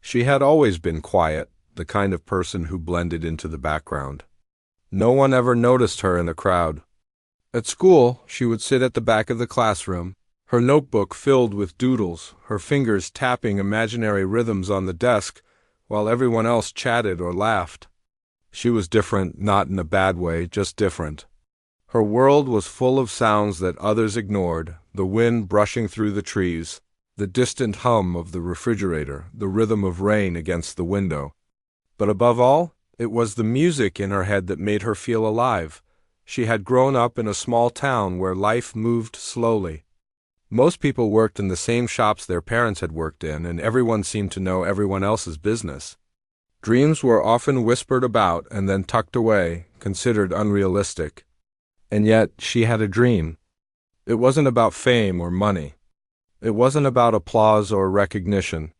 She had always been quiet, the kind of person who blended into the background. No one ever noticed her in a crowd. At school, she would sit at the back of the classroom, her notebook filled with doodles, her fingers tapping imaginary rhythms on the desk, while everyone else chatted or laughed. She was different, not in a bad way, just different. Her world was full of sounds that others ignored, the wind brushing through the trees, the distant hum of the refrigerator, the rhythm of rain against the window. But above all, it was the music in her head that made her feel alive. She had grown up in a small town where life moved slowly. Most people worked in the same shops their parents had worked in, and everyone seemed to know everyone else's business. Dreams were often whispered about and then tucked away, considered unrealistic. And yet, she had a dream. It wasn't about fame or money. It wasn't about applause or recognition.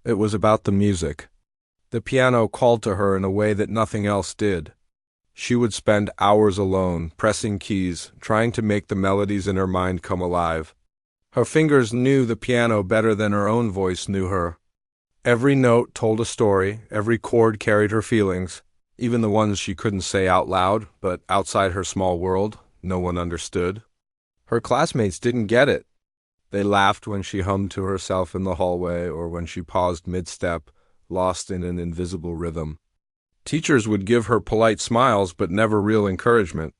It was about the music. The piano called to her in a way that nothing else did. She would spend hours alone, pressing keys, trying to make the melodies in her mind come alive. Her fingers knew the piano better than her own voice knew her. Every note told a story, every chord carried her feelings, even the ones she couldn't say out loud, but outside her small world, no one understood. Her classmates didn't get it. They laughed when she hummed to herself in the hallway or when she paused mid-step, lost in an invisible rhythm. Teachers would give her polite smiles but never real encouragement.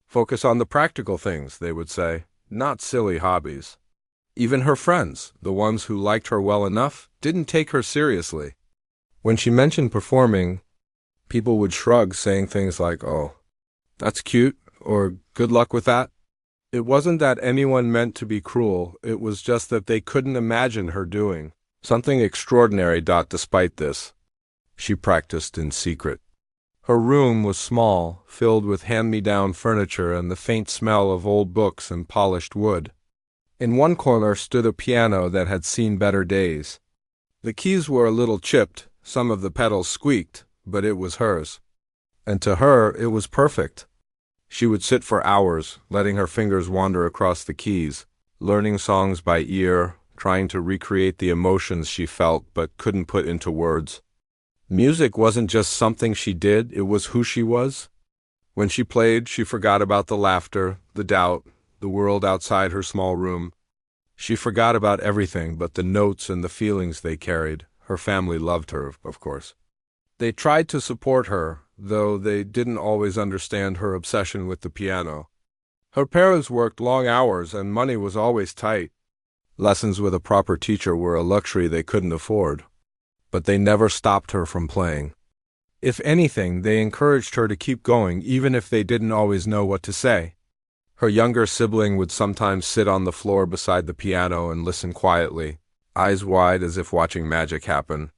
Focus on the practical things, they would say, not silly hobbies. Even her friends, the ones who liked her well enough, didn't take her seriously. When she mentioned performing, people would shrug, saying things like, "Oh, that's cute," or "good luck with that." It wasn't that anyone meant to be cruel, it was just that they couldn't imagine her doing something extraordinary. Despite this, she practiced in secret. Her room was small, filled with hand-me-down furniture and the faint smell of old books and polished wood. In one corner stood a piano that had seen better days. The keys were a little chipped, some of the pedals squeaked, but it was hers. And to her, it was perfect. She would sit for hours, letting her fingers wander across the keys, learning songs by ear, trying to recreate the emotions she felt but couldn't put into words. Music wasn't just something she did, it was who she was. When she played, she forgot about the laughter, the doubt, the world outside her small room. She forgot about everything but the notes and the feelings they carried. Her family loved her, of course. They tried to support her, though they didn't always understand her obsession with the piano. Her parents worked long hours and money was always tight. Lessons with a proper teacher were a luxury they couldn't afford. But they never stopped her from playing. If anything, they encouraged her to keep going, even if they didn't always know what to say. Her younger sibling would sometimes sit on the floor beside the piano and listen quietly, eyes wide as if watching magic happen.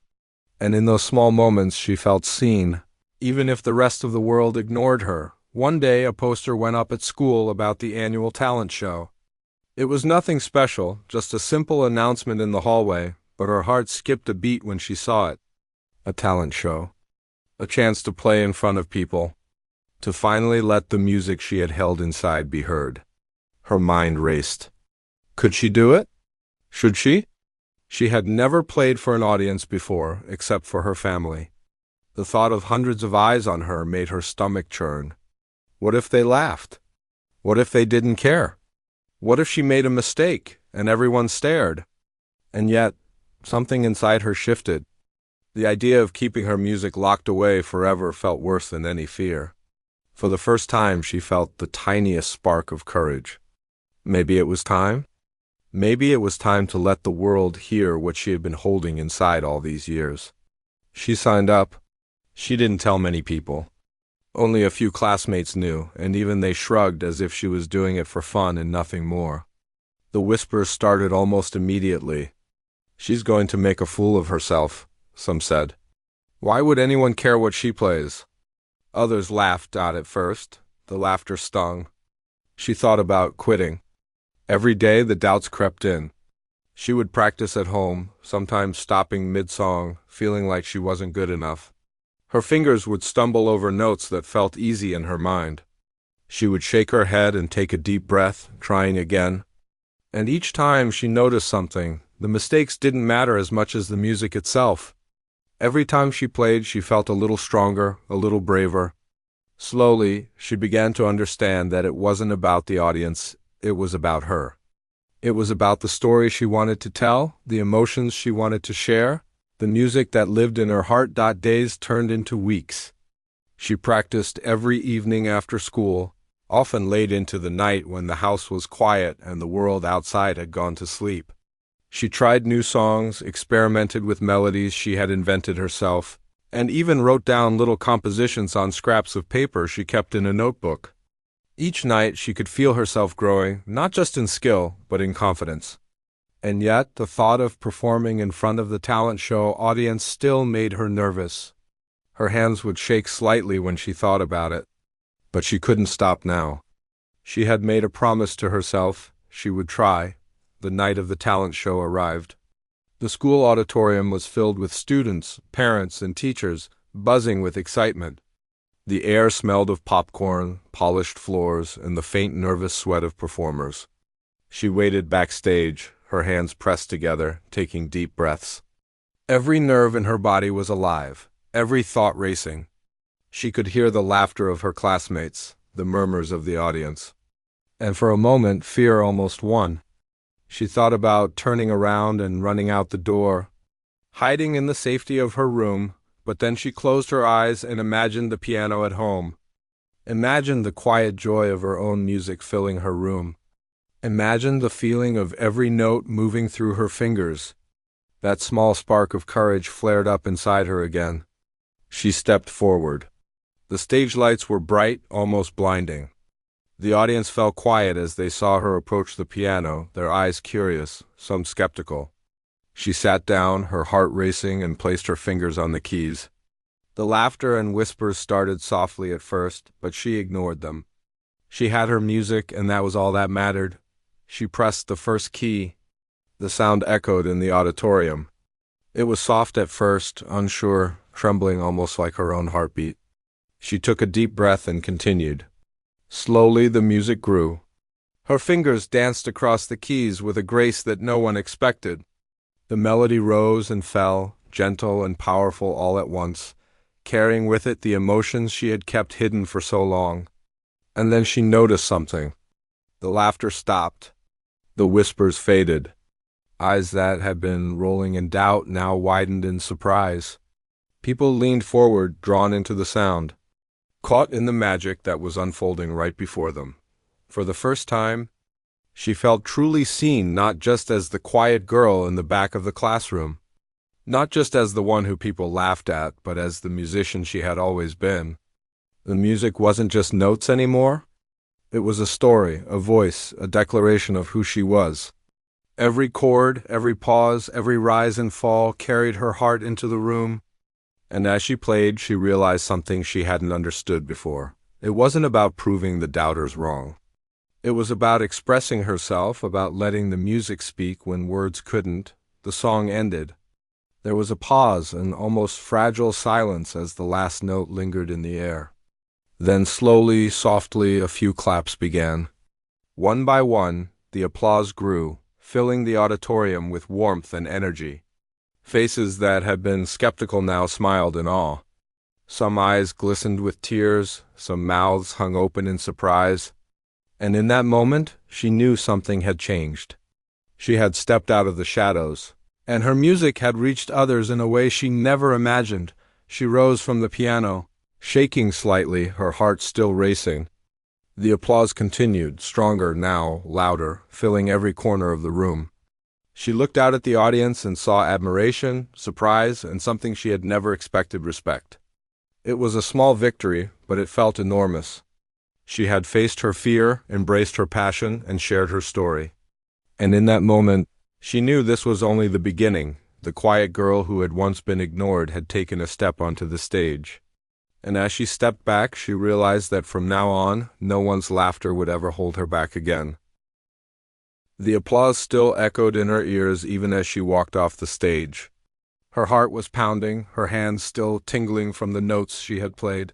And in those small moments she felt seen, even if the rest of the world ignored her. One day a poster went up at school about the annual talent show. It was nothing special, just a simple announcement in the hallway, but her heart skipped a beat when she saw it. A talent show. A chance to play in front of people. To finally let the music she had held inside be heard. Her mind raced. Could she do it? Should she? She had never played for an audience before, except for her family. The thought of hundreds of eyes on her made her stomach churn. What if they laughed? What if they didn't care? What if she made a mistake, and everyone stared? And yet, something inside her shifted. The idea of keeping her music locked away forever felt worse than any fear. For the first time, she felt the tiniest spark of courage. Maybe it was time? Maybe it was time to let the world hear what she had been holding inside all these years. She signed up. She didn't tell many people. Only a few classmates knew, and even they shrugged as if she was doing it for fun and nothing more. The whispers started almost immediately. "She's going to make a fool of herself," some said. "Why would anyone care what she plays?" Others laughed at first. The laughter stung. She thought about quitting. Every day the doubts crept in. She would practice at home, sometimes stopping mid-song, feeling like she wasn't good enough. Her fingers would stumble over notes that felt easy in her mind. She would shake her head and take a deep breath, trying again. And each time she noticed something. The mistakes didn't matter as much as the music itself. Every time she played, she felt a little stronger, a little braver. Slowly, she began to understand that it wasn't about the audience, it was about her. It was about the story she wanted to tell, the emotions she wanted to share, the music that lived in her heart. Days turned into weeks. She practiced every evening after school, often late into the night when the house was quiet and the world outside had gone to sleep. She tried new songs, experimented with melodies she had invented herself, and even wrote down little compositions on scraps of paper she kept in a notebook. Each night she could feel herself growing, not just in skill, but in confidence. And yet, the thought of performing in front of the talent show audience still made her nervous. Her hands would shake slightly when she thought about it. But she couldn't stop now. She had made a promise to herself. She would try. The night of the talent show arrived. The school auditorium was filled with students, parents, and teachers, buzzing with excitement. The air smelled of popcorn, polished floors, and the faint nervous sweat of performers. She waited backstage, her hands pressed together, taking deep breaths. Every nerve in her body was alive, every thought racing. She could hear the laughter of her classmates, the murmurs of the audience. And for a moment, fear almost won. She thought about turning around and running out the door, hiding in the safety of her room, but then she closed her eyes and imagined the piano at home. Imagined the quiet joy of her own music filling her room. Imagined the feeling of every note moving through her fingers. That small spark of courage flared up inside her again. She stepped forward. The stage lights were bright, almost blinding. The audience fell quiet as they saw her approach the piano, their eyes curious, some skeptical. She sat down, her heart racing, and placed her fingers on the keys. The laughter and whispers started softly at first, but she ignored them. She had her music, and that was all that mattered. She pressed the first key. The sound echoed in the auditorium. It was soft at first, unsure, trembling almost like her own heartbeat. She took a deep breath and continued. Slowly the music grew. Her fingers danced across the keys with a grace that no one expected. The melody rose and fell, gentle and powerful all at once, carrying with it the emotions she had kept hidden for so long. And then she noticed something. The laughter stopped. The whispers faded. Eyes that had been rolling in doubt now widened in surprise. People leaned forward, drawn into the sound, caught in the magic that was unfolding right before them. For the first time, she felt truly seen, not just as the quiet girl in the back of the classroom, not just as the one who people laughed at, but as the musician she had always been. The music wasn't just notes anymore. It was a story, a voice, a declaration of who she was. Every chord, every pause, every rise and fall carried her heart into the room. And as she played, she realized something she hadn't understood before. It wasn't about proving the doubters wrong. It was about expressing herself, about letting the music speak when words couldn't. The song ended. There was a pause, an almost fragile silence as the last note lingered in the air. Then slowly, softly, a few claps began. One by one, the applause grew, filling the auditorium with warmth and energy. Faces that had been skeptical now smiled in awe. Some eyes glistened with tears, some mouths hung open in surprise. And in that moment, she knew something had changed. She had stepped out of the shadows, and her music had reached others in a way she never imagined. She rose from the piano, shaking slightly, her heart still racing. The applause continued, stronger now, louder, filling every corner of the room. She looked out at the audience and saw admiration, surprise, and something she had never expected: respect. It was a small victory, but it felt enormous. She had faced her fear, embraced her passion, and shared her story. And in that moment, she knew this was only the beginning. The quiet girl who had once been ignored had taken a step onto the stage. And as she stepped back, she realized that from now on, no one's laughter would ever hold her back again. The applause still echoed in her ears even as she walked off the stage. Her heart was pounding, her hands still tingling from the notes she had played.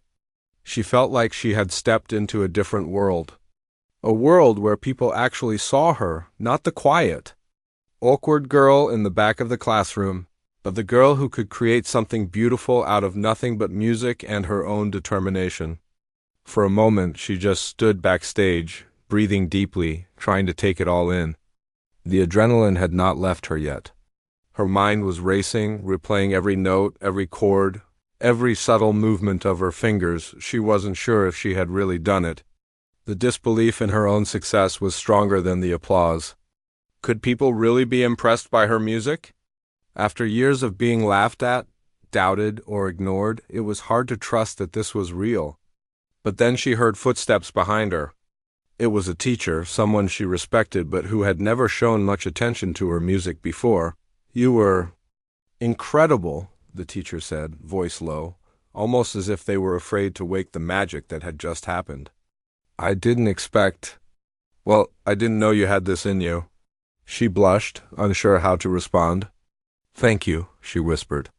She felt like she had stepped into a different world. A world where people actually saw her, not the quiet, awkward girl in the back of the classroom, of the girl who could create something beautiful out of nothing but music and her own determination. For a moment, she just stood backstage, breathing deeply, trying to take it all in. The adrenaline had not left her yet. Her mind was racing, replaying every note, every chord, every subtle movement of her fingers. She wasn't sure if she had really done it. The disbelief in her own success was stronger than the applause. Could people really be impressed by her music? After years of being laughed at, doubted, or ignored, it was hard to trust that this was real. But then she heard footsteps behind her. It was a teacher, someone she respected but who had never shown much attention to her music before. "You were incredible," the teacher said, voice low, almost as if they were afraid to wake the magic that had just happened. I didn't know you had this in you." She blushed, unsure how to respond. "Thank you," she whispered.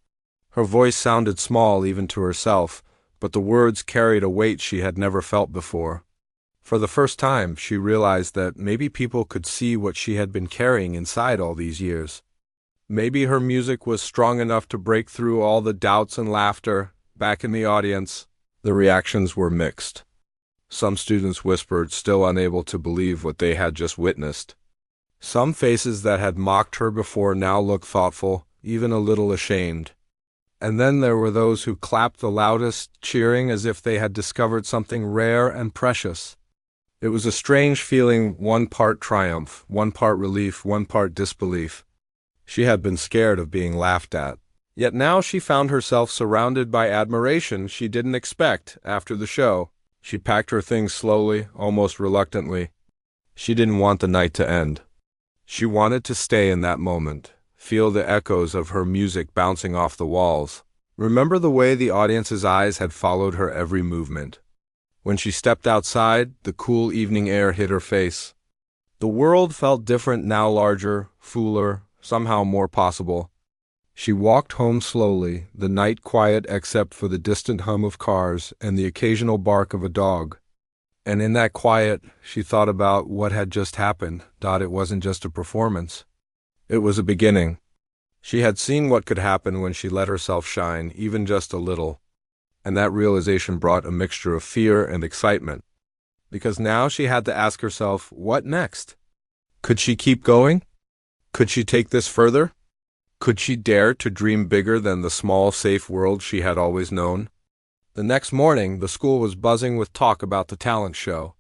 Her voice sounded small even to herself, but the words carried a weight she had never felt before. For the first time, she realized that maybe people could see what she had been carrying inside all these years. Maybe her music was strong enough to break through all the doubts and laughter. Back in the audience, the reactions were mixed. Some students whispered, still unable to believe what they had just witnessed. Some faces that had mocked her before now looked thoughtful, even a little ashamed. And then there were those who clapped the loudest, cheering as if they had discovered something rare and precious. It was a strange feeling, one part triumph, one part relief, one part disbelief. She had been scared of being laughed at. Yet now she found herself surrounded by admiration she didn't expect after the show. She packed her things slowly, almost reluctantly. She didn't want the night to end. She wanted to stay in that moment, feel the echoes of her music bouncing off the walls. Remember the way the audience's eyes had followed her every movement. When she stepped outside, the cool evening air hit her face. The world felt different now, larger, fuller, somehow more possible. She walked home slowly, the night quiet except for the distant hum of cars and the occasional bark of a dog. And in that quiet, she thought about what had just happened. It wasn't just a performance. It was a beginning. She had seen what could happen when she let herself shine, even just a little. And that realization brought a mixture of fear and excitement. Because now she had to ask herself, what next? Could she keep going? Could she take this further? Could she dare to dream bigger than the small, safe world she had always known? The next morning, the school was buzzing with talk about the talent show.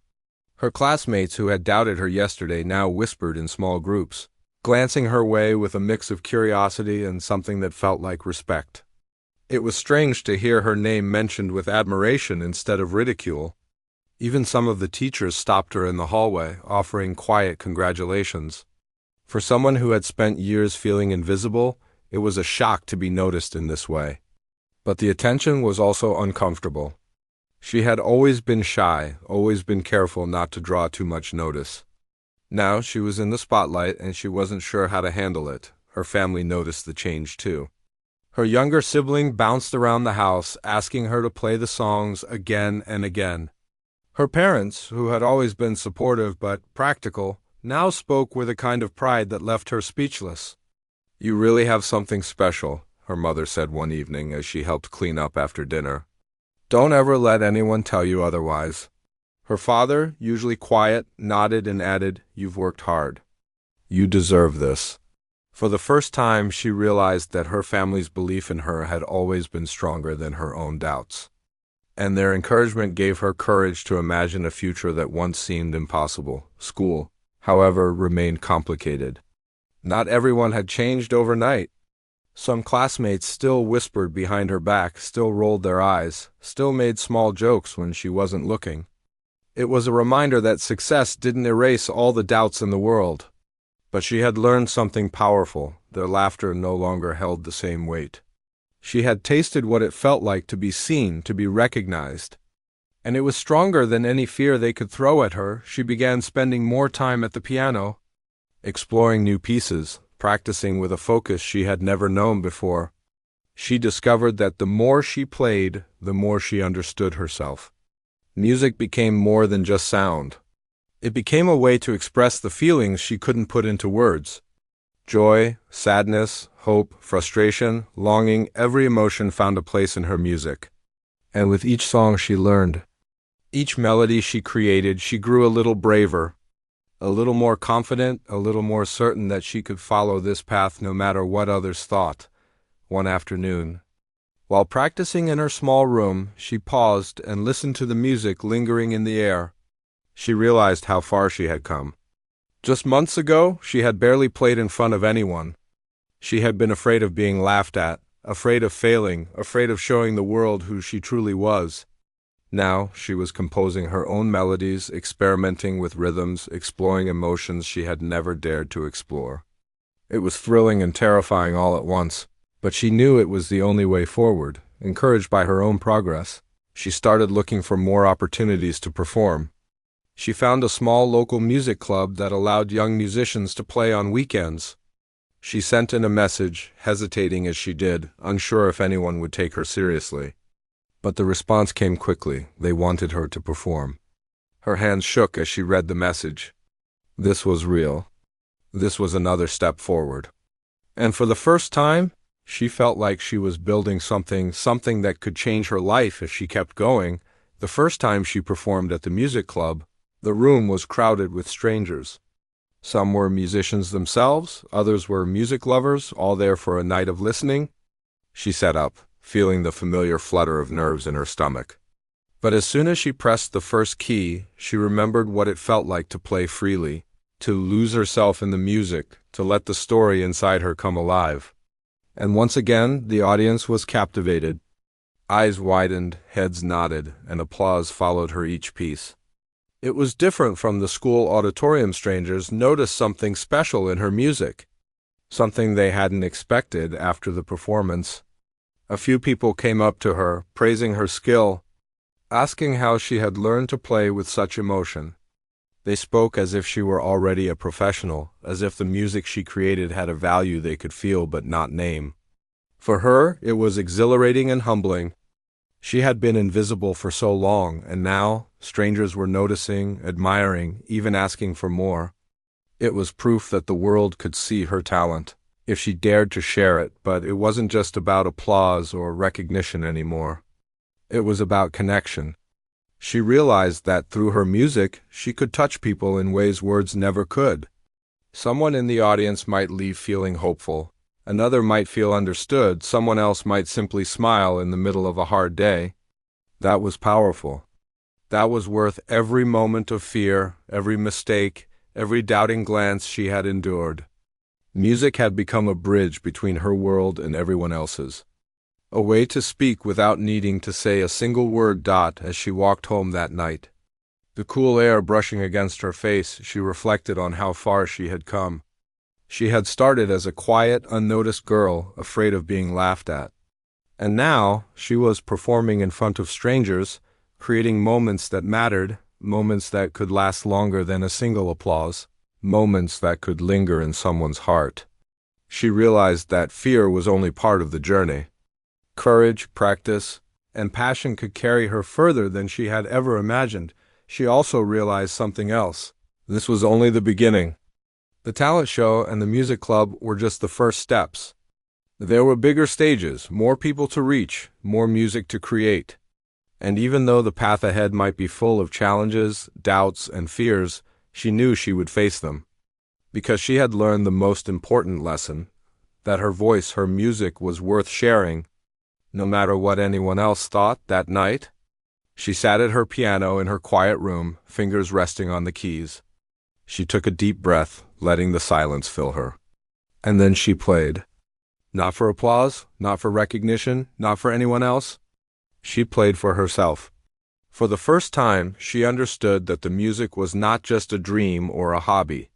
Her classmates who had doubted her yesterday now whispered in small groups, glancing her way with a mix of curiosity and something that felt like respect. It was strange to hear her name mentioned with admiration instead of ridicule. Even some of the teachers stopped her in the hallway, offering quiet congratulations. For someone who had spent years feeling invisible, it was a shock to be noticed in this way. But the attention was also uncomfortable. She had always been shy, always been careful not to draw too much notice. Now she was in the spotlight and she wasn't sure how to handle it. Her family noticed the change too. Her younger sibling bounced around the house, asking her to play the songs again and again. Her parents, who had always been supportive but practical, now spoke with a kind of pride that left her speechless. "You really have something special," her mother said one evening as she helped clean up after dinner. "Don't ever let anyone tell you otherwise." Her father, usually quiet, nodded and added, "You've worked hard. You deserve this." For the first time, she realized that her family's belief in her had always been stronger than her own doubts. And their encouragement gave her courage to imagine a future that once seemed impossible. School, however, remained complicated. Not everyone had changed overnight. Some classmates still whispered behind her back, still rolled their eyes, still made small jokes when she wasn't looking. It was a reminder that success didn't erase all the doubts in the world. But she had learned something powerful. Their laughter no longer held the same weight. She had tasted what it felt like to be seen, to be recognized. And it was stronger than any fear they could throw at her. She began spending more time at the piano, exploring new pieces, practicing with a focus she had never known before. She discovered that the more she played, the more she understood herself. Music became more than just sound. It became a way to express the feelings she couldn't put into words. Joy, sadness, hope, frustration, longing, every emotion found a place in her music. And with each song she learned, each melody she created, she grew a little braver, a little more confident, a little more certain that she could follow this path no matter what others thought. One afternoon, while practicing in her small room, she paused and listened to the music lingering in the air. She realized how far she had come. Just months ago, she had barely played in front of anyone. She had been afraid of being laughed at, afraid of failing, afraid of showing the world who she truly was. Now, she was composing her own melodies, experimenting with rhythms, exploring emotions she had never dared to explore. It was thrilling and terrifying all at once, but she knew it was the only way forward. Encouraged by her own progress, she started looking for more opportunities to perform. She found a small local music club that allowed young musicians to play on weekends. She sent in a message, hesitating as she did, unsure if anyone would take her seriously. But the response came quickly. They wanted her to perform. Her hands shook as she read the message. This was real. This was another step forward. And for the first time, she felt like she was building something that could change her life if she kept going. The first time she performed at the music club, the room was crowded with strangers. Some were musicians themselves, others were music lovers, all there for a night of listening. She sat up, feeling the familiar flutter of nerves in her stomach. But as soon as she pressed the first key, she remembered what it felt like to play freely, to lose herself in the music, to let the story inside her come alive. And once again, the audience was captivated. Eyes widened, heads nodded, and applause followed her each piece. It was different from the school auditorium. Strangers noticed something special in her music, something they hadn't expected after the performance. A few people came up to her, praising her skill, asking how she had learned to play with such emotion. They spoke as if she were already a professional, as if the music she created had a value they could feel but not name. For her, it was exhilarating and humbling. She had been invisible for so long, and now strangers were noticing, admiring, even asking for more. It was proof that the world could see her talent, if she dared to share it, but it wasn't just about applause or recognition anymore. It was about connection. She realized that through her music, she could touch people in ways words never could. Someone in the audience might leave feeling hopeful. Another might feel understood. Someone else might simply smile in the middle of a hard day. That was powerful. That was worth every moment of fear, every mistake, every doubting glance she had endured. Music had become a bridge between her world and everyone else's. A way to speak without needing to say a single word. As she walked home that night, the cool air brushing against her face, she reflected on how far she had come. She had started as a quiet, unnoticed girl, afraid of being laughed at. And now she was performing in front of strangers, creating moments that mattered, moments that could last longer than a single applause, moments that could linger in someone's heart. She realized that fear was only part of the journey. Courage, practice, and passion could carry her further than she had ever imagined. She also realized something else. This was only the beginning. The talent show and the music club were just the first steps. There were bigger stages, more people to reach, more music to create. And even though the path ahead might be full of challenges, doubts, and fears, she knew she would face them. Because she had learned the most important lesson, that her voice, her music, was worth sharing, no matter what anyone else thought. That night, she sat at her piano in her quiet room, fingers resting on the keys. She took a deep breath, letting the silence fill her. And then she played. Not for applause, not for recognition, not for anyone else. She played for herself. For the first time, she understood that the music was not just a dream or a hobby.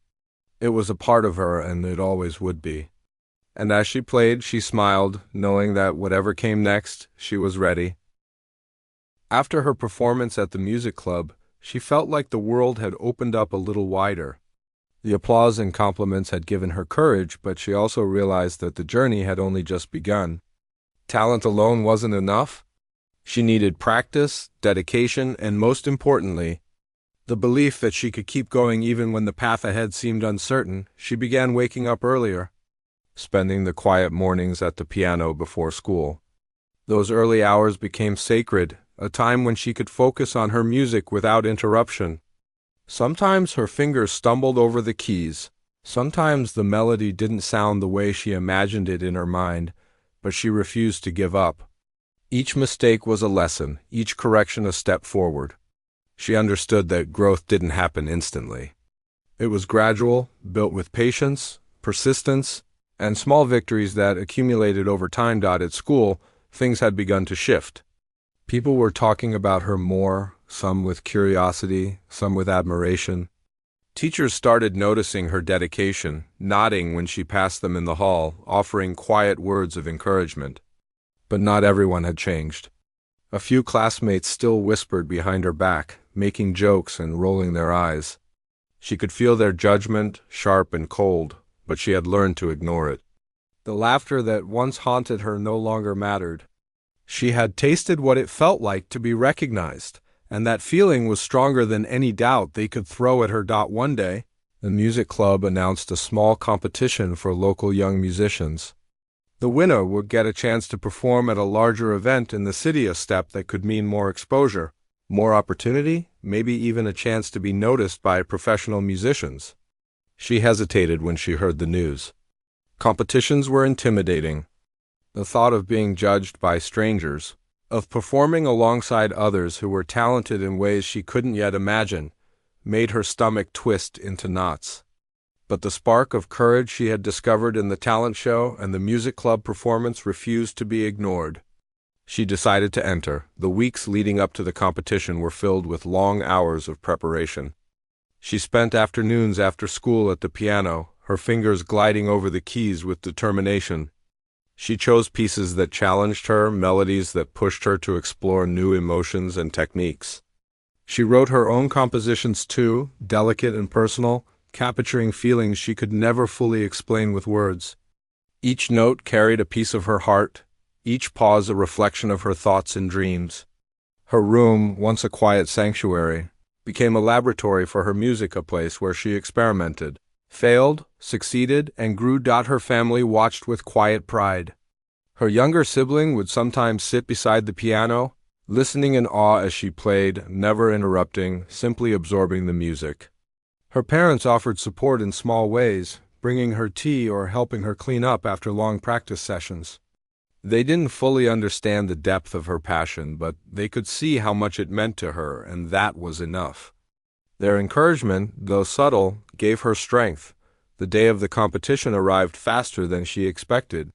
It was a part of her, and it always would be. And as she played, she smiled, knowing that whatever came next, she was ready. After her performance at the music club, she felt like the world had opened up a little wider. The applause and compliments had given her courage, but she also realized that the journey had only just begun. Talent alone wasn't enough. She needed practice, dedication, and most importantly, the belief that she could keep going even when the path ahead seemed uncertain. She began waking up earlier, spending the quiet mornings at the piano before school. Those early hours became sacred, a time when she could focus on her music without interruption. Sometimes her fingers stumbled over the keys. Sometimes the melody didn't sound the way she imagined it in her mind, but she refused to give up. Each mistake was a lesson, each correction a step forward. She understood that growth didn't happen instantly. It was gradual, built with patience, persistence, and small victories that accumulated over time. At school, things had begun to shift. People were talking about her more, some with curiosity, some with admiration. Teachers started noticing her dedication, nodding when she passed them in the hall, offering quiet words of encouragement. But not everyone had changed. A few classmates still whispered behind her back, making jokes and rolling their eyes. She could feel their judgment, sharp and cold, but she had learned to ignore it. The laughter that once haunted her no longer mattered. She had tasted what it felt like to be recognized, and that feeling was stronger than any doubt they could throw at her. One day, the music club announced a small competition for local young musicians. The winner would get a chance to perform at a larger event in the city, a step that could mean more exposure, more opportunity, maybe even a chance to be noticed by professional musicians. She hesitated when she heard the news. Competitions were intimidating. The thought of being judged by strangers, of performing alongside others who were talented in ways she couldn't yet imagine, made her stomach twist into knots. But the spark of courage she had discovered in the talent show and the music club performance refused to be ignored. She decided to enter. The weeks leading up to the competition were filled with long hours of preparation. She spent afternoons after school at the piano, her fingers gliding over the keys with determination. She chose pieces that challenged her, melodies that pushed her to explore new emotions and techniques. She wrote her own compositions too, delicate and personal, capturing feelings she could never fully explain with words. Each note carried a piece of her heart, each pause a reflection of her thoughts and dreams. Her room, once a quiet sanctuary, became a laboratory for her music, a place where she experimented, failed, succeeded, and grew. Her family watched with quiet pride. Her younger sibling would sometimes sit beside the piano, listening in awe as she played, never interrupting, simply absorbing the music. Her parents offered support in small ways, bringing her tea or helping her clean up after long practice sessions. They didn't fully understand the depth of her passion, but they could see how much it meant to her, and that was enough. Their encouragement, though subtle, gave her strength. The day of the competition arrived faster than she expected.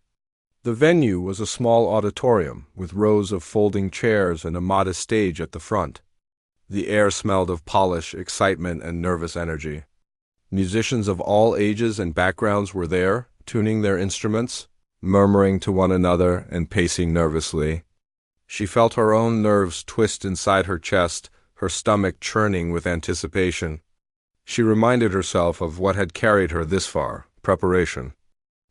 The venue was a small auditorium, with rows of folding chairs and a modest stage at the front. The air smelled of polish, excitement, and nervous energy. Musicians of all ages and backgrounds were there, tuning their instruments, murmuring to one another, and pacing nervously. She felt her own nerves twist inside her chest, her stomach churning with anticipation. She reminded herself of what had carried her this far: preparation,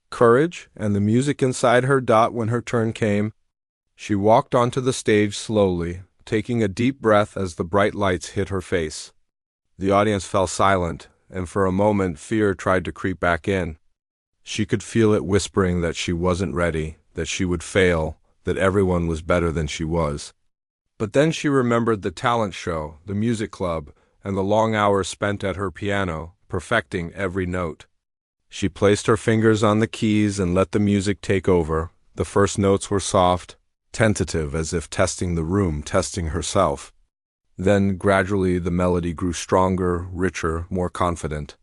courage, and the music inside her. When her turn came, she walked onto the stage slowly, taking a deep breath as the bright lights hit her face. The audience fell silent, and for a moment fear tried to creep back in. She could feel it whispering that she wasn't ready, that she would fail, that everyone was better than she was. But then she remembered the talent show, the music club, and the long hours spent at her piano, perfecting every note. She placed her fingers on the keys and let the music take over. The first notes were soft, tentative, as if testing the room, testing herself. Then, gradually, the melody grew stronger, richer, more confident.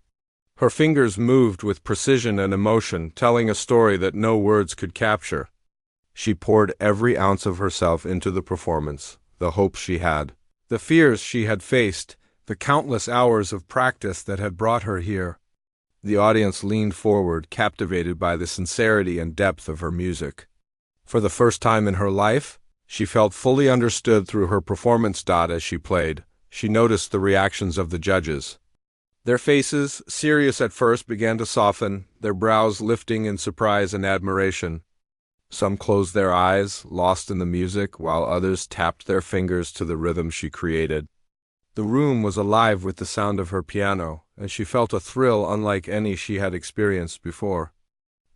Her fingers moved with precision and emotion, telling a story that no words could capture. She poured every ounce of herself into the performance, the hopes she had, the fears she had faced, the countless hours of practice that had brought her here. The audience leaned forward, captivated by the sincerity and depth of her music. For the first time in her life, she felt fully understood through her performance. As she played, she noticed the reactions of the judges. Their faces, serious at first, began to soften, their brows lifting in surprise and admiration. Some closed their eyes, lost in the music, while others tapped their fingers to the rhythm she created. The room was alive with the sound of her piano, and she felt a thrill unlike any she had experienced before.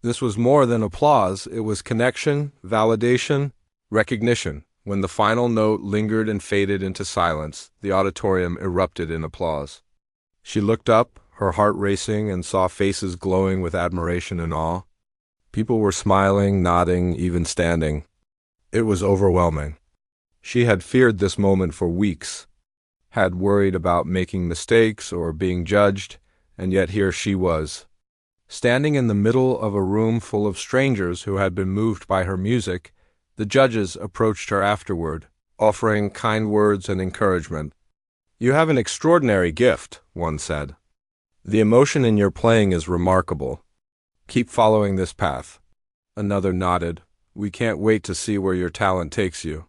This was more than applause, it was connection, validation, recognition. When the final note lingered and faded into silence, the auditorium erupted in applause. She looked up, her heart racing, and saw faces glowing with admiration and awe. People were smiling, nodding, even standing. It was overwhelming. She had feared this moment for weeks, had worried about making mistakes or being judged, and yet here she was, standing in the middle of a room full of strangers who had been moved by her music. The judges approached her afterward, offering kind words and encouragement. "You have an extraordinary gift," one said. "The emotion in your playing is remarkable. Keep following this path." Another nodded. "We can't wait to see where your talent takes you.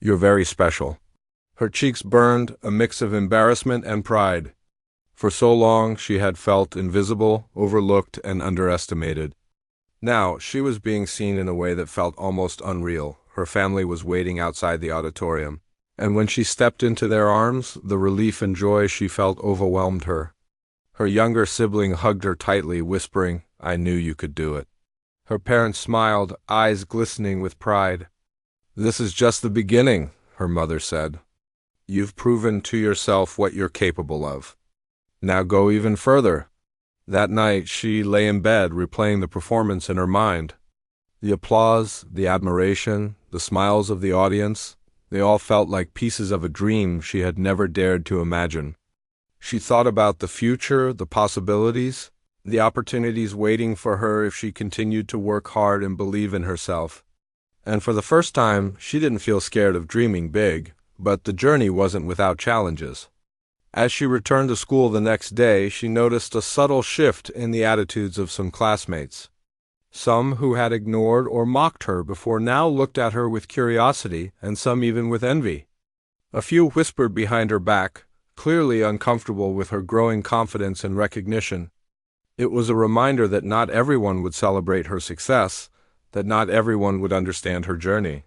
You're very special." Her cheeks burned, a mix of embarrassment and pride. For so long she had felt invisible, overlooked, and underestimated. Now she was being seen in a way that felt almost unreal. Her family was waiting outside the auditorium, and when she stepped into their arms, the relief and joy she felt overwhelmed her. Her younger sibling hugged her tightly, whispering, "I knew you could do it." Her parents smiled, eyes glistening with pride. "This is just the beginning," her mother said. "You've proven to yourself what you're capable of. Now go even further." That night she lay in bed, replaying the performance in her mind. The applause, the admiration, the smiles of the audience, they all felt like pieces of a dream she had never dared to imagine. She thought about the future, the possibilities, the opportunities waiting for her if she continued to work hard and believe in herself. And for the first time, she didn't feel scared of dreaming big, but the journey wasn't without challenges. As she returned to school the next day, she noticed a subtle shift in the attitudes of some classmates. Some who had ignored or mocked her before now looked at her with curiosity, and some even with envy. A few whispered behind her back, clearly uncomfortable with her growing confidence and recognition. It was a reminder that not everyone would celebrate her success, that not everyone would understand her journey.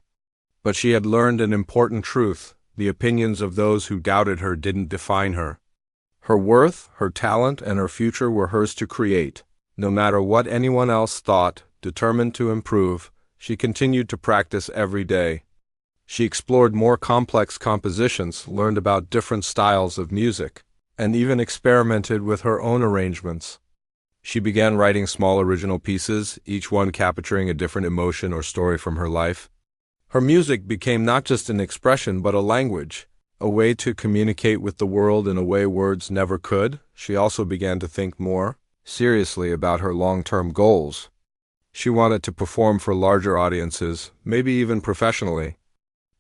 But she had learned an important truth. The opinions of those who doubted her didn't define her. Her worth, her talent, and her future were hers to create. No matter what anyone else thought, determined to improve, she continued to practice every day. She explored more complex compositions, learned about different styles of music, and even experimented with her own arrangements. She began writing small original pieces, each one capturing a different emotion or story from her life. Her music became not just an expression but a language, a way to communicate with the world in a way words never could. She also began to think more seriously about her long-term goals. She wanted to perform for larger audiences, maybe even professionally.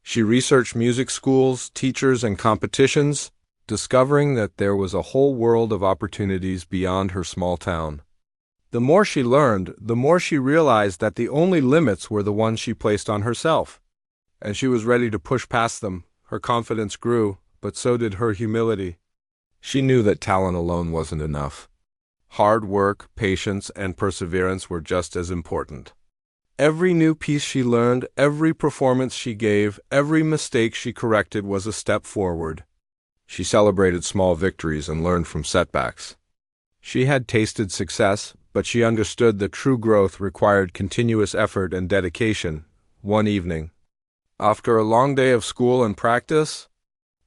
She researched music schools, teachers, and competitions, discovering that there was a whole world of opportunities beyond her small town. The more she learned, the more she realized that the only limits were the ones she placed on herself. And she was ready to push past them. Her confidence grew, but so did her humility. She knew that talent alone wasn't enough. Hard work, patience, and perseverance were just as important. Every new piece she learned, every performance she gave, every mistake she corrected was a step forward. She celebrated small victories and learned from setbacks. She had tasted success, but she understood that true growth required continuous effort and dedication. One evening, after a long day of school and practice,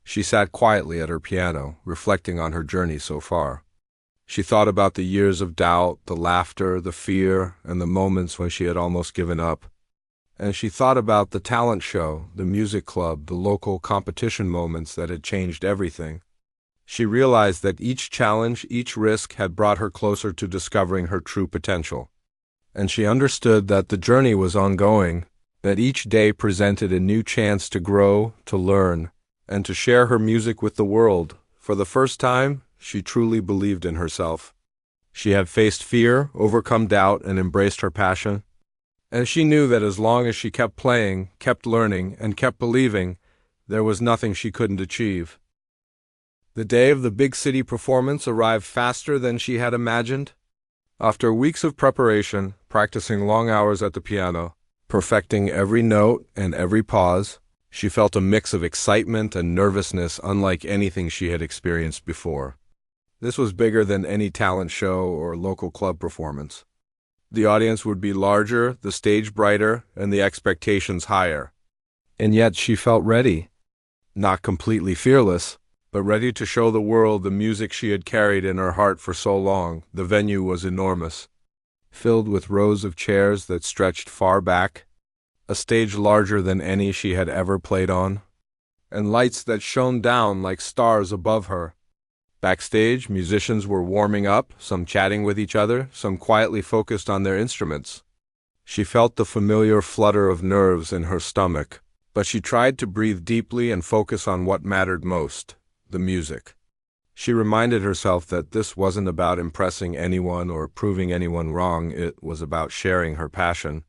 she sat quietly at her piano, reflecting on her journey so far. She thought about the years of doubt, the laughter, the fear, and the moments when she had almost given up. And she thought about the talent show, the music club, the local competition moments that had changed everything. She realized that each challenge, each risk had brought her closer to discovering her true potential. And she understood that the journey was ongoing, that each day presented a new chance to grow, to learn, and to share her music with the world. For the first time, she truly believed in herself. She had faced fear, overcome doubt, and embraced her passion. And she knew that as long as she kept playing, kept learning, and kept believing, there was nothing she couldn't achieve. The day of the big city performance arrived faster than she had imagined. After weeks of preparation, practicing long hours at the piano, perfecting every note and every pause, she felt a mix of excitement and nervousness unlike anything she had experienced before. This was bigger than any talent show or local club performance. The audience would be larger, the stage brighter, and the expectations higher. And yet she felt ready. Not completely fearless, but ready to show the world the music she had carried in her heart for so long. The venue was enormous, filled with rows of chairs that stretched far back, a stage larger than any she had ever played on, and lights that shone down like stars above her. Backstage, musicians were warming up, some chatting with each other, some quietly focused on their instruments. She felt the familiar flutter of nerves in her stomach, but she tried to breathe deeply and focus on what mattered most, the music. She reminded herself that this wasn't about impressing anyone or proving anyone wrong, it was about sharing her passion,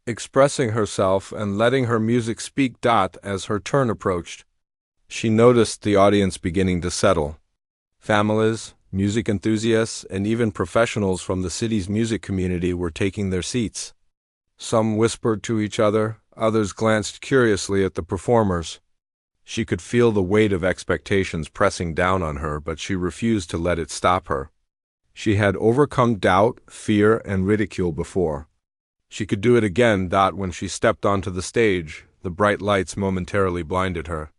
expressing herself and letting her music speak. As her turn approached, she noticed the audience beginning to settle. Families, music enthusiasts, and even professionals from the city's music community were taking their seats. Some whispered to each other, others glanced curiously at the performers. She could feel the weight of expectations pressing down on her, but she refused to let it stop her. She had overcome doubt, fear, and ridicule before. She could do it again. When she stepped onto the stage, the bright lights momentarily blinded her.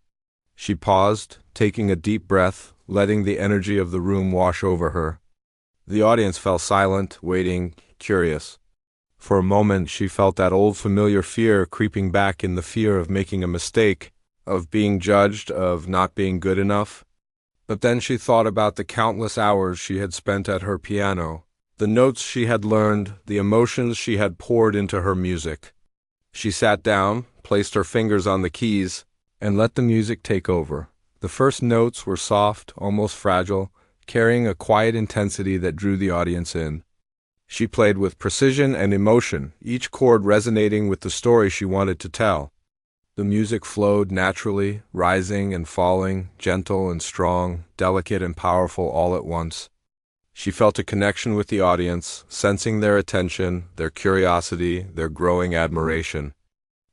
She paused, taking a deep breath, letting the energy of the room wash over her. The audience fell silent, waiting, curious. For a moment she felt that old familiar fear creeping back, in the fear of making a mistake, of being judged, of not being good enough. But then she thought about the countless hours she had spent at her piano, the notes she had learned, the emotions she had poured into her music. She sat down, placed her fingers on the keys, and let the music take over. The first notes were soft, almost fragile, carrying a quiet intensity that drew the audience in. She played with precision and emotion, each chord resonating with the story she wanted to tell. The music flowed naturally, rising and falling, gentle and strong, delicate and powerful all at once. She felt a connection with the audience, sensing their attention, their curiosity, their growing admiration.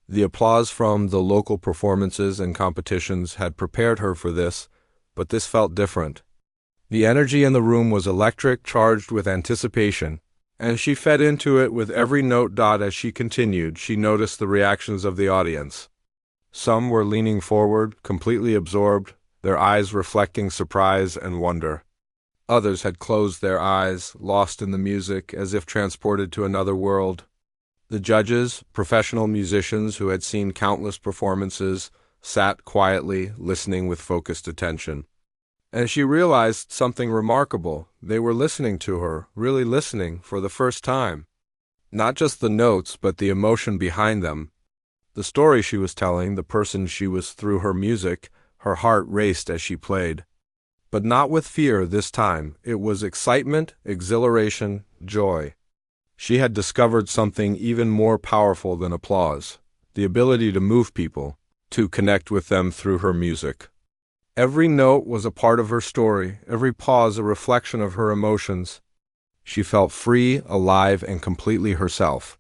The applause from the local performances and competitions had prepared her for this, but this felt different. The energy in the room was electric, charged with anticipation, and she fed into it with every note. As she continued, she noticed the reactions of the audience. Some were leaning forward, completely absorbed, their eyes reflecting surprise and wonder. Others had closed their eyes, lost in the music, as if transported to another world. The judges, professional musicians who had seen countless performances, sat quietly, listening with focused attention. And she realized something remarkable. They were listening to her, really listening, for the first time. Not just the notes, but the emotion behind them. The story she was telling, the person she was through her music. Her heart raced as she played. But not with fear this time. It was excitement, exhilaration, joy. She had discovered something even more powerful than applause, the ability to move people, to connect with them through her music. Every note was a part of her story, every pause a reflection of her emotions. She felt free, alive, and completely herself.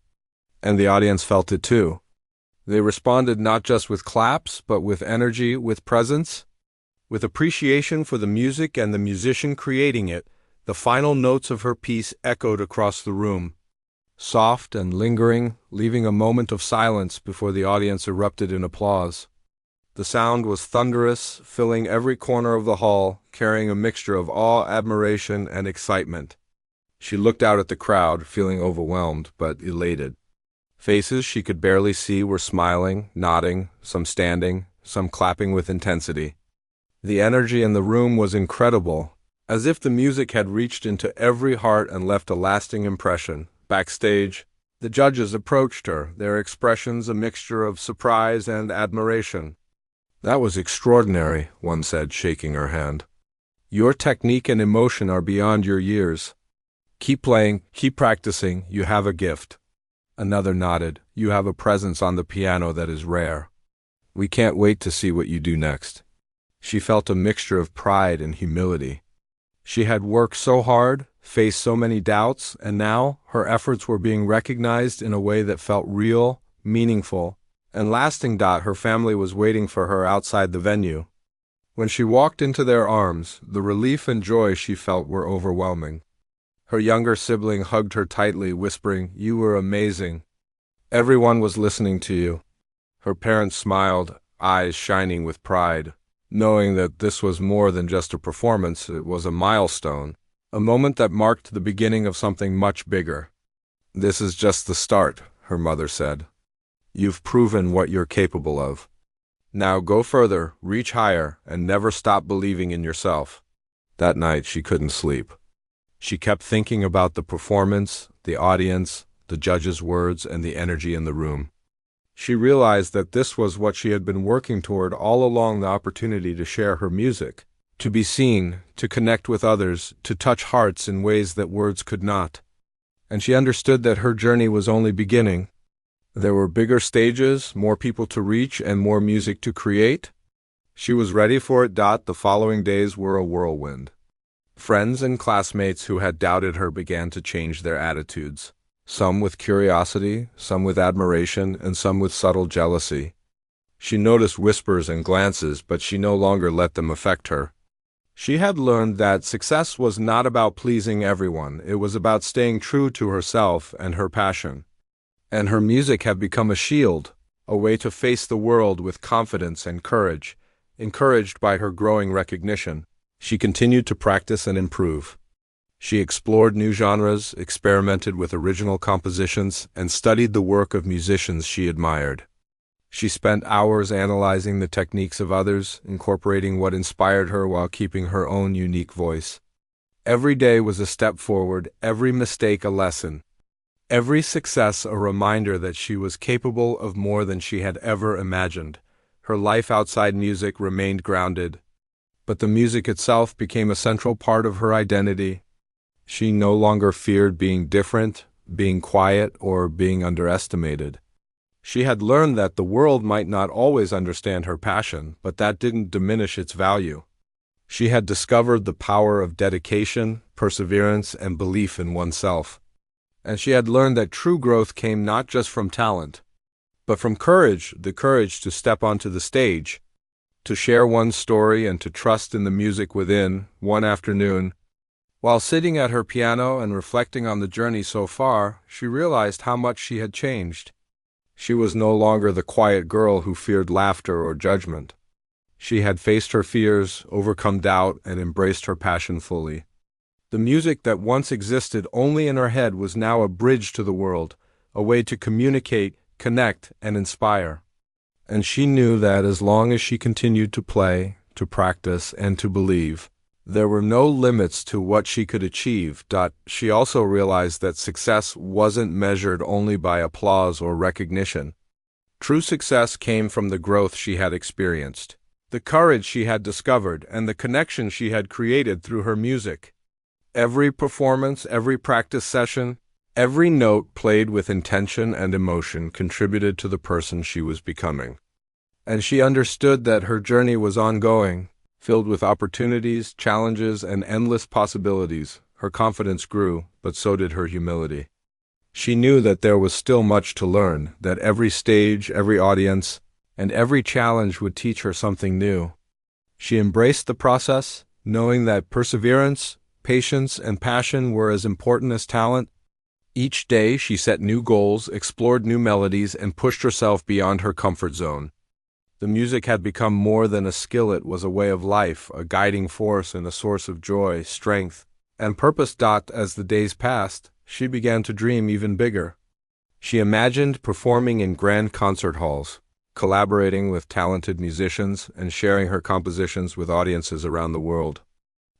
And the audience felt it too. They responded not just with claps, but with energy, with presence, with appreciation for the music and the musician creating it. The final notes of her piece echoed across the room, soft and lingering, leaving a moment of silence before the audience erupted in applause. The sound was thunderous, filling every corner of the hall, carrying a mixture of awe, admiration, and excitement. She looked out at the crowd, feeling overwhelmed but elated. Faces she could barely see were smiling, nodding, some standing, some clapping with intensity. The energy in the room was incredible, as if the music had reached into every heart and left a lasting impression. Backstage, the judges approached her, their expressions a mixture of surprise and admiration. "That was extraordinary," one said, shaking her hand. "Your technique and emotion are beyond your years. Keep playing, keep practicing, you have a gift." Another nodded, "You have a presence on the piano that is rare. We can't wait to see what you do next." She felt a mixture of pride and humility. She had worked so hard, faced so many doubts, and now her efforts were being recognized in a way that felt real, meaningful, and lasting. Her family was waiting for her outside the venue. When she walked into their arms, the relief and joy she felt were overwhelming. Her younger sibling hugged her tightly, whispering, "You were amazing. Everyone was listening to you." Her parents smiled, eyes shining with pride, knowing that this was more than just a performance, it was a milestone, a moment that marked the beginning of something much bigger. "This is just the start," her mother said. "You've proven what you're capable of. Now go further, reach higher, and never stop believing in yourself." That night she couldn't sleep. She kept thinking about the performance, the audience, the judge's words, and the energy in the room. She realized that this was what she had been working toward all along, the opportunity to share her music, to be seen, to connect with others, to touch hearts in ways that words could not. And she understood that her journey was only beginning. There were bigger stages, more people to reach, and more music to create. She was ready for it. The following days were a whirlwind. Friends and classmates who had doubted her began to change their attitudes, some with curiosity, some with admiration, and some with subtle jealousy. She noticed whispers and glances, but she no longer let them affect her. She had learned that success was not about pleasing everyone, it was about staying true to herself and her passion. And her music had become a shield, a way to face the world with confidence and courage. Encouraged by her growing recognition, she continued to practice and improve. She explored new genres, experimented with original compositions, and studied the work of musicians she admired. She spent hours analyzing the techniques of others, incorporating what inspired her while keeping her own unique voice. Every day was a step forward, every mistake a lesson, every success a reminder that she was capable of more than she had ever imagined. Her life outside music remained grounded, but the music itself became a central part of her identity. She no longer feared being different, being quiet, or being underestimated. She had learned that the world might not always understand her passion, but that didn't diminish its value. She had discovered the power of dedication, perseverance, and belief in oneself. And she had learned that true growth came not just from talent, but from courage, the courage to step onto the stage, to share one's story and to trust in the music within. One afternoon, while sitting at her piano and reflecting on the journey so far, she realized how much she had changed. She was no longer the quiet girl who feared laughter or judgment. She had faced her fears, overcome doubt, and embraced her passion fully. The music that once existed only in her head was now a bridge to the world, a way to communicate, connect, and inspire. And she knew that as long as she continued to play, to practice, and to believe, there were no limits to what she could achieve. She also realized that success wasn't measured only by applause or recognition. True success came from the growth she had experienced, the courage she had discovered, and the connection she had created through her music. Every performance, every practice session, every note played with intention and emotion contributed to the person she was becoming. And she understood that her journey was ongoing, filled with opportunities, challenges, and endless possibilities. Her confidence grew, but so did her humility. She knew that there was still much to learn, that every stage, every audience, and every challenge would teach her something new. She embraced the process, knowing that perseverance, patience, and passion were as important as talent. Each day she set new goals, explored new melodies, and pushed herself beyond her comfort zone. The music had become more than a skill, it was a way of life, a guiding force and a source of joy, strength, and purpose. As the days passed, she began to dream even bigger. She imagined performing in grand concert halls, collaborating with talented musicians, and sharing her compositions with audiences around the world.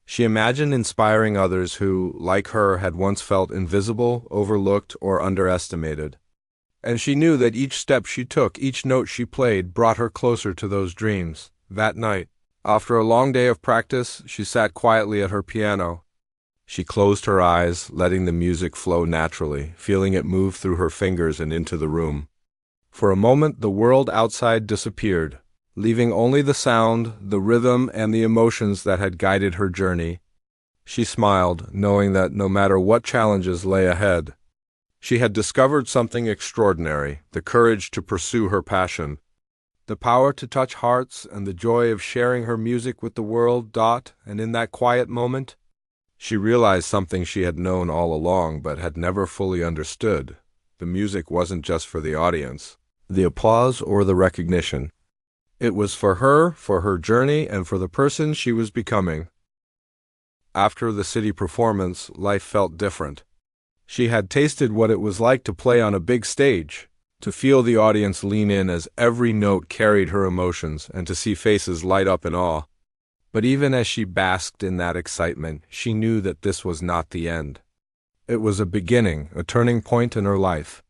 She imagined inspiring others who, like her, had once felt invisible, overlooked, or underestimated. And she knew that each step she took, each note she played, brought her closer to those dreams. That night, after a long day of practice, she sat quietly at her piano. She closed her eyes, letting the music flow naturally, feeling it move through her fingers and into the room. For a moment, the world outside disappeared, leaving only the sound, the rhythm, and the emotions that had guided her journey. She smiled, knowing that no matter what challenges lay ahead, she had discovered something extraordinary, the courage to pursue her passion, the power to touch hearts, and the joy of sharing her music with the world. And in that quiet moment, She realized something she had known all along but had never fully understood. The music wasn't just for the audience, the applause or the recognition. It was for her journey, and for the person she was becoming. After the city performance, life felt different. She had tasted what it was like to play on a big stage, to feel the audience lean in as every note carried her emotions, and to see faces light up in awe. But even as she basked in that excitement, she knew that this was not the end. It was a beginning, a turning point in her life.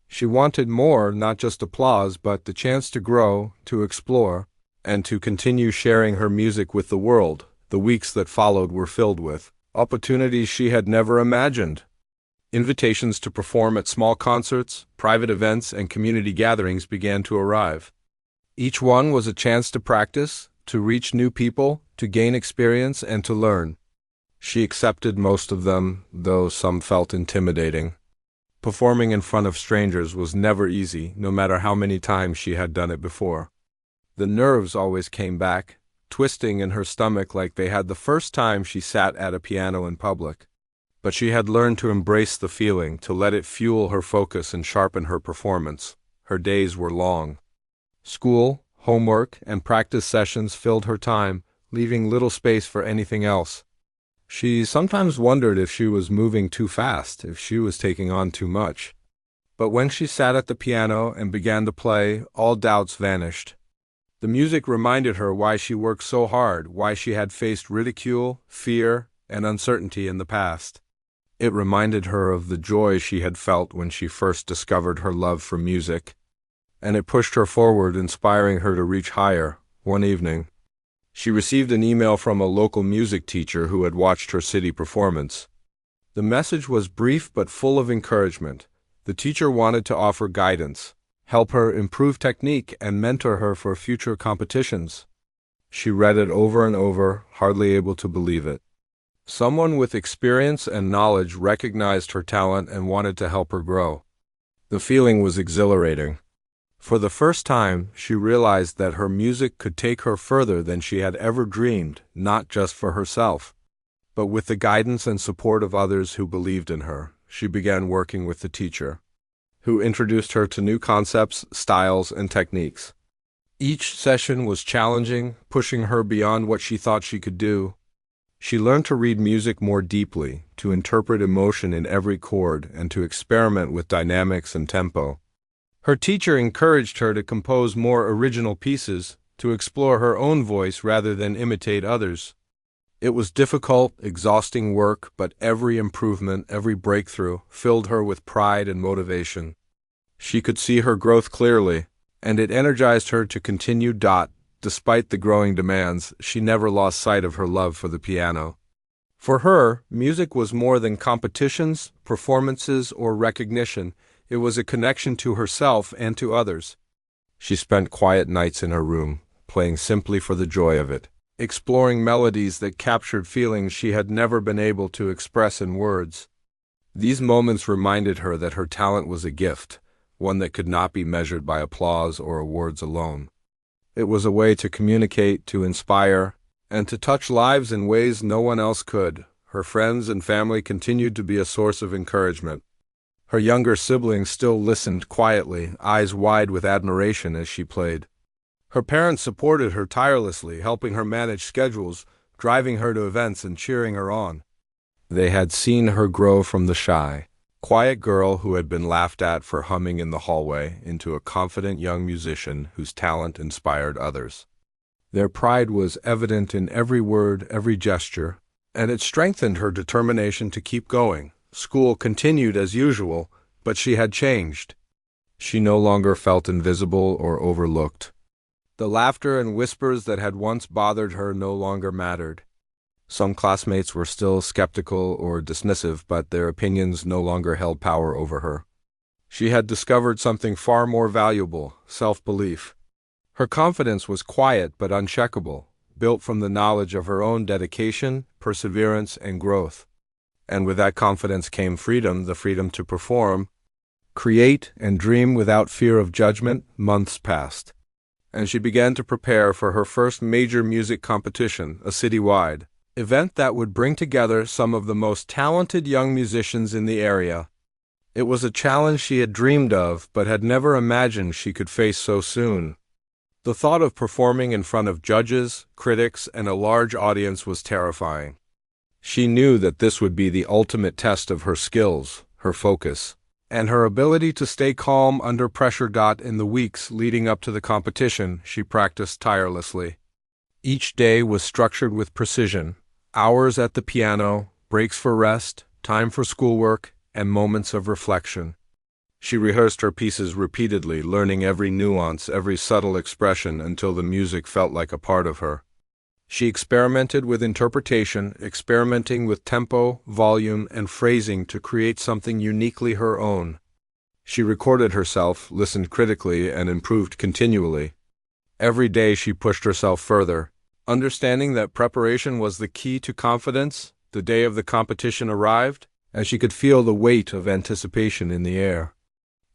She wanted more, not just applause, but the chance to grow, to explore, and to continue sharing her music with the world. The weeks that followed were filled with opportunities she had never imagined. Invitations to perform at small concerts, private events, and community gatherings began to arrive. Each one was a chance to practice, to reach new people, to gain experience, and to learn. She accepted most of them, though some felt intimidating. Performing in front of strangers was never easy, no matter how many times she had done it before. The nerves always came back, twisting in her stomach like they had the first time she sat at a piano in public. But she had learned to embrace the feeling, to let it fuel her focus and sharpen her performance. Her days were long. School, homework, and practice sessions filled her time, leaving little space for anything else. She sometimes wondered if she was moving too fast, if she was taking on too much. But when she sat at the piano and began to play, all doubts vanished. The music reminded her why she worked so hard, why she had faced ridicule, fear, and uncertainty in the past. It reminded her of the joy she had felt when she first discovered her love for music, and it pushed her forward, inspiring her to reach higher. One evening, she received an email from a local music teacher who had watched her city performance. The message was brief but full of encouragement. The teacher wanted to offer guidance, help her improve technique, and mentor her for future competitions. She read it over and over, hardly able to believe it. Someone with experience and knowledge recognized her talent and wanted to help her grow. The feeling was exhilarating. For the first time, she realized that her music could take her further than she had ever dreamed, not just for herself, but with the guidance and support of others who believed in her. She began working with the teacher, who introduced her to new concepts, styles, and techniques. Each session was challenging, pushing her beyond what she thought she could do. She learned to read music more deeply, to interpret emotion in every chord, and to experiment with dynamics and tempo. Her teacher encouraged her to compose more original pieces, to explore her own voice rather than imitate others. It was difficult, exhausting work, but every improvement, every breakthrough, filled her with pride and motivation. She could see her growth clearly, and it energized her to continue. Despite the growing demands, she never lost sight of her love for the piano. For her, music was more than competitions, performances, or recognition. It was a connection to herself and to others. She spent quiet nights in her room, playing simply for the joy of it, exploring melodies that captured feelings she had never been able to express in words. These moments reminded her that her talent was a gift, one that could not be measured by applause or awards alone. It was a way to communicate, to inspire, and to touch lives in ways no one else could. Her friends and family continued to be a source of encouragement. Her younger siblings still listened quietly, eyes wide with admiration as she played. Her parents supported her tirelessly, helping her manage schedules, driving her to events, and cheering her on. They had seen her grow from the shy, quiet girl who had been laughed at for humming in the hallway into a confident young musician whose talent inspired others. Their pride was evident in every word, every gesture, and it strengthened her determination to keep going. School continued as usual, but she had changed. She no longer felt invisible or overlooked. The laughter and whispers that had once bothered her no longer mattered. Some classmates were still skeptical or dismissive, but their opinions no longer held power over her. She had discovered something far more valuable: self-belief. Her confidence was quiet but uncheckable, built from the knowledge of her own dedication, perseverance, and growth. And with that confidence came freedom, the freedom to perform, create, and dream without fear of judgment. Months passed, and she began to prepare for her first major music competition, a citywide, event that would bring together some of the most talented young musicians in the area. It was a challenge she had dreamed of but had never imagined she could face so soon. The thought of performing in front of judges, critics, and a large audience was terrifying. She knew that this would be the ultimate test of her skills, her focus, and her ability to stay calm under pressure. In the weeks leading up to the competition, she practiced tirelessly. Each day was structured with precision: hours at the piano, breaks for rest, time for schoolwork, and moments of reflection. She rehearsed her pieces repeatedly, learning every nuance, every subtle expression until the music felt like a part of her. She experimented with interpretation, experimenting with tempo, volume, and phrasing to create something uniquely her own. She recorded herself, listened critically, and improved continually. Every day she pushed herself further, understanding that preparation was the key to confidence. The day of the competition arrived, and she could feel the weight of anticipation in the air.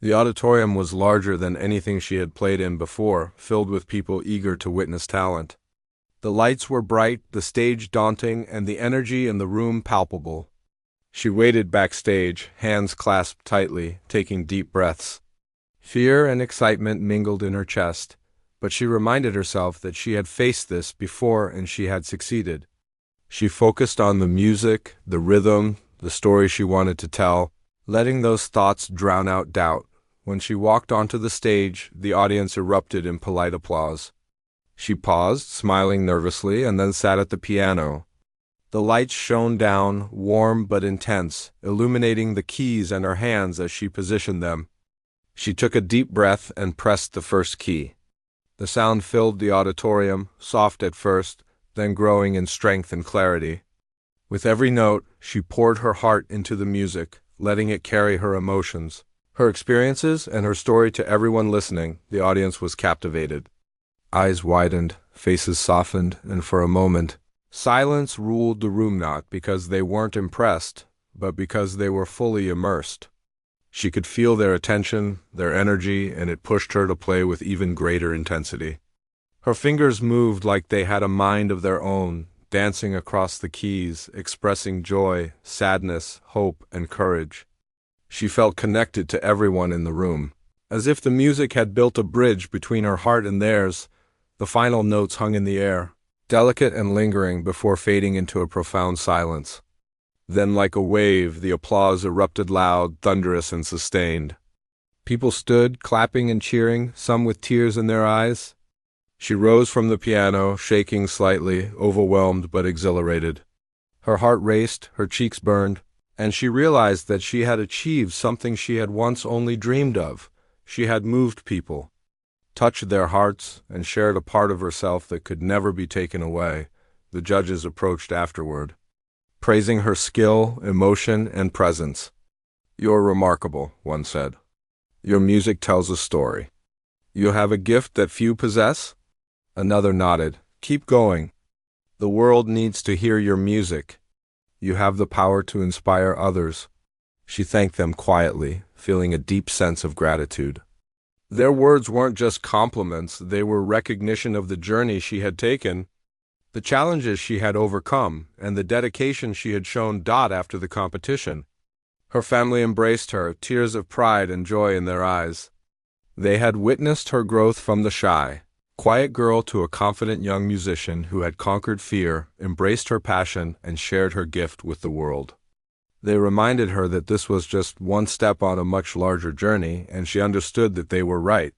The auditorium was larger than anything she had played in before, filled with people eager to witness talent. The lights were bright, the stage daunting, and the energy in the room palpable. She waited backstage, hands clasped tightly, taking deep breaths. Fear and excitement mingled in her chest, but she reminded herself that she had faced this before and she had succeeded. She focused on the music, the rhythm, the story she wanted to tell, letting those thoughts drown out doubt. When she walked onto the stage, the audience erupted in polite applause. She paused, smiling nervously, and then sat at the piano. The lights shone down, warm but intense, illuminating the keys and her hands as she positioned them. She took a deep breath and pressed the first key. The sound filled the auditorium, soft at first, then growing in strength and clarity. With every note, she poured her heart into the music, letting it carry her emotions, her experiences, and her story to everyone listening. The audience was captivated. Eyes widened, faces softened, and for a moment, silence ruled the room, not because they weren't impressed, but because they were fully immersed. She could feel their attention, their energy, and it pushed her to play with even greater intensity. Her fingers moved like they had a mind of their own, dancing across the keys, expressing joy, sadness, hope, and courage. She felt connected to everyone in the room, as if the music had built a bridge between her heart and theirs. The final notes hung in the air, delicate and lingering before fading into a profound silence. Then, like a wave, the applause erupted loud, thunderous, and sustained. People stood, clapping and cheering, some with tears in their eyes. She rose from the piano, shaking slightly, overwhelmed but exhilarated. Her heart raced, her cheeks burned, and she realized that she had achieved something she had once only dreamed of. She had moved people, touched their hearts, and shared a part of herself that could never be taken away. The judges approached afterward, praising her skill, emotion, and presence. "You're remarkable," one said. "Your music tells a story. You have a gift that few possess?" Another nodded. "Keep going. The world needs to hear your music. You have the power to inspire others." She thanked them quietly, feeling a deep sense of gratitude. Their words weren't just compliments, they were recognition of the journey she had taken, the challenges she had overcome, and the dedication she had shown. After the competition, her family embraced her, tears of pride and joy in their eyes. They had witnessed her growth from the shy, quiet girl to a confident young musician who had conquered fear, embraced her passion, and shared her gift with the world. They reminded her that this was just one step on a much larger journey, and she understood that they were right.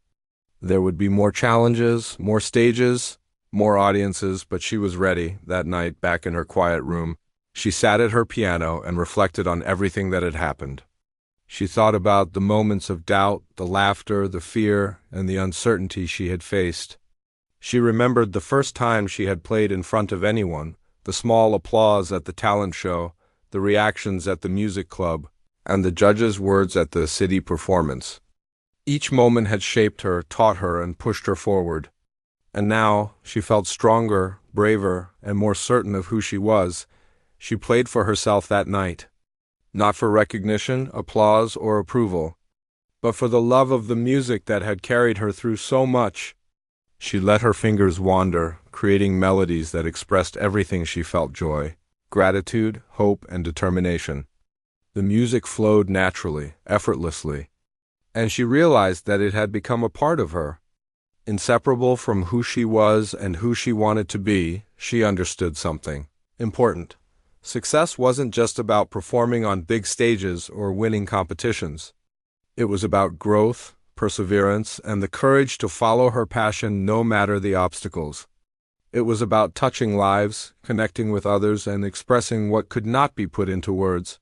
There would be more challenges, more stages, more audiences, but she was ready. That night, back in her quiet room, she sat at her piano and reflected on everything that had happened. She thought about the moments of doubt, the laughter, the fear, and the uncertainty she had faced. She remembered the first time she had played in front of anyone, the small applause at the talent show, the reactions at the music club, and the judges' words at the city performance. Each moment had shaped her, taught her, and pushed her forward. And now, she felt stronger, braver, and more certain of who she was. She played for herself that night. Not for recognition, applause, or approval, but for the love of the music that had carried her through so much. She let her fingers wander, creating melodies that expressed everything she felt: joy, gratitude, hope, and determination. The music flowed naturally, effortlessly, and she realized that it had become a part of her. Inseparable from who she was and who she wanted to be, she understood something important. Success wasn't just about performing on big stages or winning competitions. It was about growth, perseverance, and the courage to follow her passion no matter the obstacles. It was about touching lives, connecting with others, and expressing what could not be put into words.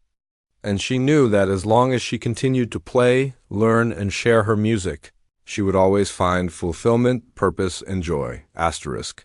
And she knew that as long as she continued to play, learn, and share her music, she would always find fulfillment, purpose, and joy. Asterisk.